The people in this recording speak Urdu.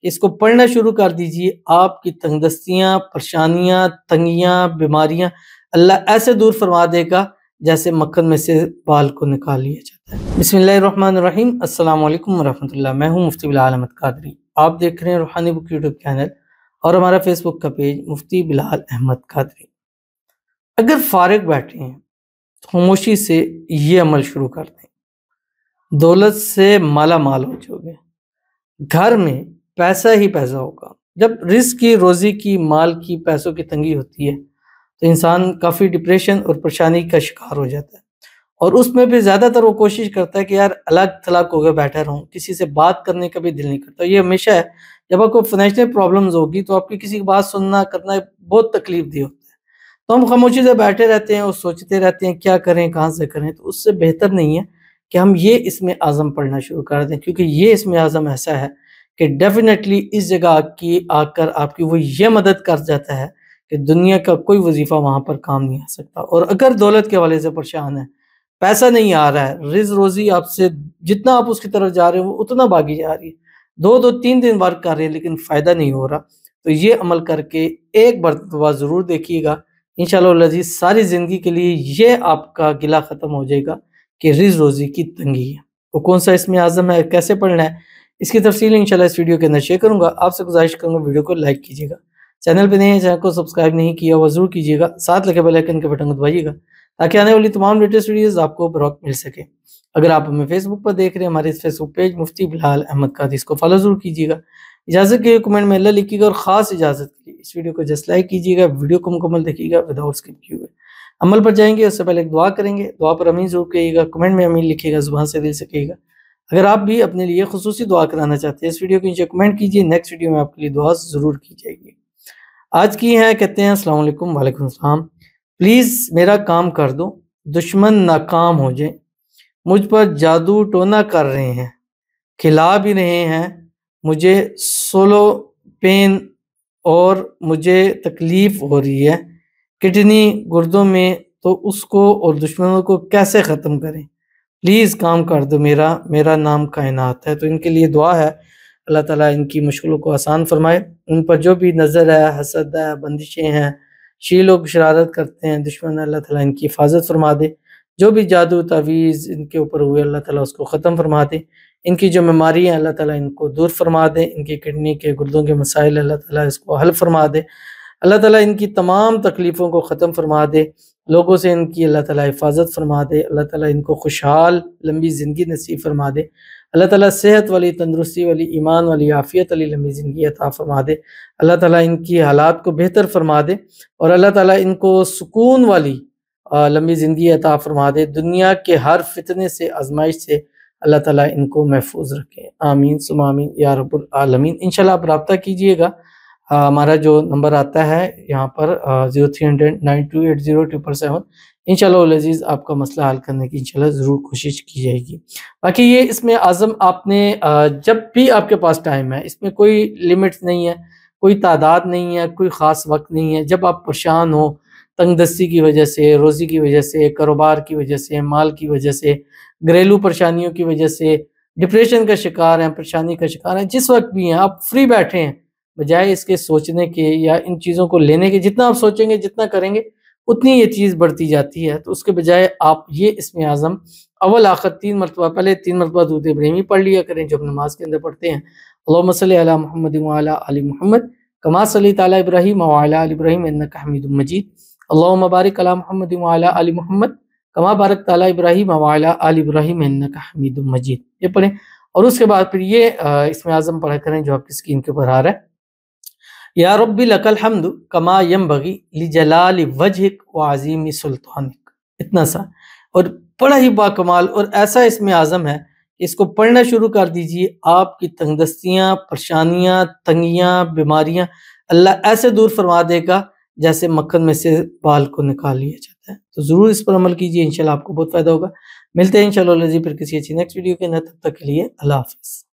کہ اس کو پڑھنا شروع کر دیجئے، آپ کی تنگ دستیاں، پریشانیاں، تنگیاں، بیماریاں اللہ ایسے دور فرما دے گا جیسے مکھن میں سے بال کو نکال لیا جاتا ہے۔ بسم اللہ الرحمن الرحیم، السلام علیکم ورحمۃ اللہ۔ میں ہوں مفتی بلال احمد قادری، آپ دیکھ رہے ہیں روحانی بک یوٹیوب چینل اور ہمارا فیس بک کا پیج مفتی بلال احمد قادری۔ اگر فارغ بیٹھے ہیں خاموشی سے یہ عمل شروع کر دیں، دولت سے مالا مال ہو جاؤ گے، گھر میں پیسہ ہی پیسہ ہوگا۔ جب رزق کی، روزی کی، مال کی، پیسوں کی تنگی ہوتی ہے تو انسان کافی ڈپریشن اور پریشانی کا شکار ہو جاتا ہے، اور اس میں بھی زیادہ تر وہ کوشش کرتا ہے کہ یار الگ تھلگ ہو کے بیٹھا رہوں، کسی سے بات کرنے کا بھی دل نہیں کرتا۔ یہ ہمیشہ ہے، جب آپ کو فائنینشیل پرابلمز ہوگی تو آپ کی کسی کی بات سننا کرنا بہت تکلیف دہ ہوتا ہے، تو ہم خاموشی سے بیٹھے رہتے ہیں اور سوچتے رہتے ہیں کیا کریں، کہاں سے کریں۔ تو اس سے بہتر نہیں ہے کہ ہم یہ اسم اعظم پڑھنا شروع کر دیں، کیونکہ یہ اسم اعظم ایسا ہے کہ ڈیفینیٹلی اس جگہ آ کر آپ کی وہ یہ مدد کر جاتا ہے کہ دنیا کا کوئی وظیفہ وہاں پر کام نہیں آ سکتا۔ اور اگر دولت کے حوالے سے پریشان ہیں، پیسہ نہیں آ رہا ہے، رزق روزی آپ سے جتنا آپ اس کی طرف جا رہے ہیں وہ اتنا باقی جا رہی ہے، 2-3 دن ورک کر رہے ہیں لیکن فائدہ نہیں ہو رہا، تو یہ عمل کر کے ایک مرتبہ ضرور دیکھیے گا، انشاءاللہ العزیز ساری زندگی کے لیے یہ آپ کا گلہ ختم ہو جائے گا کہ رزق روزی کی تنگی ہے۔ وہ کون سا اسم اعظم ہے، کیسے پڑھنا ہے، اس کی تفصیل انشاءاللہ اس ویڈیو کے اندر شیئر کروں گا۔ آپ سے گزارش کروں گا ویڈیو کو لائک کیجیے گا، چینل پہ نئے ہیں چینل کو سبسکرائب نہیں کیا وہ ضرور کیجیے گا، ساتھ لگے بیل آئیکن کے بٹن کو دبائیے گا تاکہ آنے والی تمام لیٹسٹ ویڈیوز آپ کو بروقت مل سکے۔ اگر آپ ہمیں فیس بک پر دیکھ رہے ہیں، ہمارے فیس بک پیج مفتی بلال احمد قادری، اس کو فالو ضرور کیجیے گا۔ اجازت کے کمنٹ میں اللہ لکھیے گا، اور خاص اجازت کے لیے اس ویڈیو کو جسٹ لائک کیجیے گا، ویڈیو کو مکمل دیکھیے گا وداؤٹ اسکپ کیے ہوئے۔ عمل پر جائیں گے اس سے پہلے ایک دعا کریں گے، دعا پر امین ضرور کہیے گا، کمنٹ میں امین لکھیے گا، زبان سے دل سے کہیے گا۔ اگر آپ بھی اپنے لیے خصوصی دعا کرانا چاہتے ہیں اس ویڈیو کے نیچے کمنٹ کیجیے، نیکسٹ ویڈیو میں آپ کے لیے دعا ضرور کی جائے گی۔ آج کی ہے، کہتے ہیں السلام علیکم، وعلیکم السلام، پلیز میرا کام کر دو، دشمن ناکام ہو جائیں، مجھ پر جادو ٹونا کر رہے ہیں، کھلا بھی رہے ہیں مجھے سولو پین، اور مجھے تکلیف ہو رہی ہے کڈنی گردوں میں، تو اس کو اور دشمنوں کو کیسے ختم کریں، پلیز کام کر دو، میرا نام کائنات ہے۔ تو ان کے لیے دعا ہے اللہ تعالیٰ ان کی مشکلوں کو آسان فرمائے، ان پر جو بھی نظر ہے، حسد ہے، بندشیں ہیں، لوگ شرارت کرتے ہیں، دشمن، اللہ تعالیٰ ان کی حفاظت فرما دے، جو بھی جادو تعویذ ان کے اوپر ہوئے اللہ تعالیٰ اس کو ختم فرما دے، ان کی جو بیماری ہیں اللہ تعالیٰ ان کو دور فرما دے، ان کی کڈنی کے گردوں کے مسائل اللہ تعالیٰ اس کو حل فرما دے، اللہ تعالیٰ ان کی تمام تکلیفوں کو ختم فرما دے، لوگوں سے ان کی اللہ تعالیٰ حفاظت فرما دے، اللہ تعالیٰ ان کو خوشحال لمبی زندگی نصیب فرما دے، اللہ تعالیٰ صحت والی، تندرستی والی، ایمان والی، عافیت والی لمبی زندگی عطا فرما دے، اللہ تعالیٰ ان کی حالات کو بہتر فرما دے، اور اللہ تعالیٰ ان کو سکون والی لمبی زندگی عطا فرما دے، دنیا کے ہر فتنے سے، آزمائش سے اللہ تعالیٰ ان کو محفوظ رکھے، آمین ثم آمین یا رب العالمین۔ انشاءاللہ آپ رابطہ کیجئے گا، ہمارا جو نمبر آتا ہے یہاں پر 0300928077، انشاءاللہ العزیز آپ کا مسئلہ حل کرنے کی انشاءاللہ ضرور کوشش کی جائے گی۔ باقی یہ اس میں اعظم آپ نے جب بھی آپ کے پاس ٹائم ہے، اس میں کوئی لیمٹس نہیں ہے، کوئی تعداد نہیں ہے، کوئی خاص وقت نہیں ہے، جب آپ پریشان ہو تنگ دستی کی وجہ سے، روزی کی وجہ سے، کاروبار کی وجہ سے، مال کی وجہ سے، گھریلو پریشانیوں کی وجہ سے، ڈپریشن کا شکار ہیں، پریشانی کا شکار ہیں، جس وقت بھی ہیں آپ فری بیٹھے ہیں، بجائے اس کے سوچنے کے یا ان چیزوں کو لینے کے، جتنا آپ سوچیں گے، جتنا کریں گے اتنی یہ چیز بڑھتی جاتی ہے، تو اس کے بجائے آپ یہ اسم اعظم اول آخر 3 مرتبہ، پہلے 3 مرتبہ درود ابراہیمی پڑھ لیا کریں جو ہم نماز کے اندر پڑھتے ہیں، اللہم صلی علی محمد وعلی آل محمد کما صلیت علی ابراہیم وعلی آل ابراہیم انک حمید مجید، اللہم بارک علی محمد وعلی آل محمد کما بارکت علی ابراہیم وعلی آل ابراہیم انک حمید مجید، یہ پڑھیں، اور اس کے بعد پھر یہ اسم اعظم پڑھا کریں جو آپ کی اسکرین کے اوپر آ رہا ہے، یا رب لک الحمد کما ینبغی لجلال وجہک وعظیم سلطانک، اتنا سا، اور بڑا ہی باکمال اور ایسا اسم اعظم ہے کہ اس کو پڑھنا شروع کر دیجئے، آپ کی تنگ دستیاں، پریشانیاں، تنگیاں، بیماریاں اللہ ایسے دور فرما دے گا جیسے مکھن میں سے بال کو نکال لیا جاتا ہے۔ تو ضرور اس پر عمل کیجئے، انشاءاللہ آپ کو بہت فائدہ ہوگا۔ ملتے ہیں انشاءاللہ پھر کسی اچھی نیکسٹ ویڈیو کے اندر، تب تک کے لیے اللہ حافظ۔